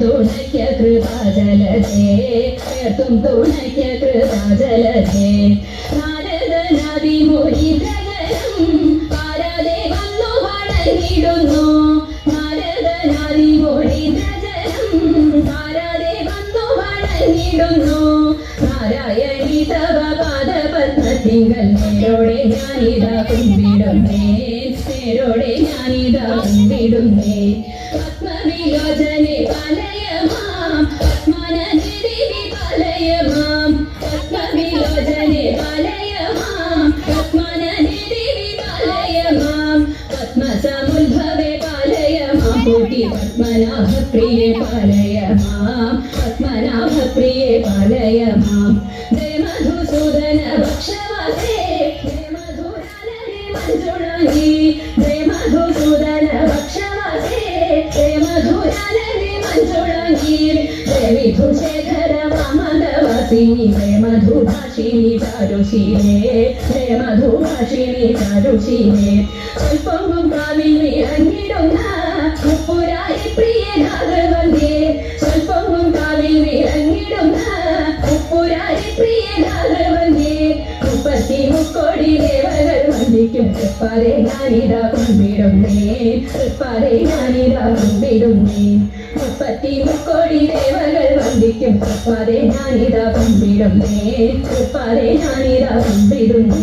തുണയ്ക്ക കൃപാജലധേ തുണയ്ക്ക കൃപാജലധേ നാരദനാദി മുരീന്ദ്രജനം പാരാതെ വന്നു വണങ്ങിടുന്നു നാരദനാദി മുരീന്ദ്രജനം പാരാതെ വന്നു വണങ്ങിടുന്നു നാരായണി തവ പാദപത്മത്തിങ്കൽ നേരോടെ ഞാനിതാ കുമ്പിടുന്നേ നേരോടെ ഞാനിതാ കുമ്പിടുന്നേ ആത്മവിലോചനെ പാലയ മാം ആത്മാനന്ദി പാലയ മാം ആത്മവിലോചനെ പാലയ മാം ആത്മാനന്ദി പാലയ മാം പത്മസമുദ്ഭവേ പാലയ മാം കോടി പത്മനാഭ പ്രിയേ പാലയ മാം പത്മനാഭ പ്രിയേ പാലയ മാം ജയ മധുസൂദന ഭക്ഷവതേ ജയ മധുരാനേ മഞ്ജുളാംഗി ജയ മധുസൂദന ഭക്ഷവതേ ജയ മധുരാനേ മഞ്ജുളാംഗി ജയ വിധുശേഖര വാമനവാസിനി ജയ മധുഭാഷിണി ചാരുശീലേ ജയ മധുഭാഷിണി ചാരുശീലേ സ്വൽപ്പവും കാവിൽ വിളങ്ങിടുന്ന മുപ്പുരാരി പ്രിയ രാഘവന്യേ സ്വൽപ്പവും കാവിൽ വിളങ്ങിടുന്ന മുപ്പുരാരി പ്രിയ രാഘവന്യേ മുപ്പത്തി മുക്കോടി ദേവകൾ വന്ദിക്കും തൃപ്പാതെ ഞാനിതാ കുമ്പിടുന്നേ തൃപ്പാതെ ഞാനിതാ കുമ്പിടുന്നേ മുപ്പത്തി മുക്കോടി ദേവകൾ വന്ദിക്കും തൃപ്പാതെ ഞാനിതാ കുമ്പിടുന്നേ തൃപ്പാതെ ഞാനിതാ കുമ്പിടുന്നു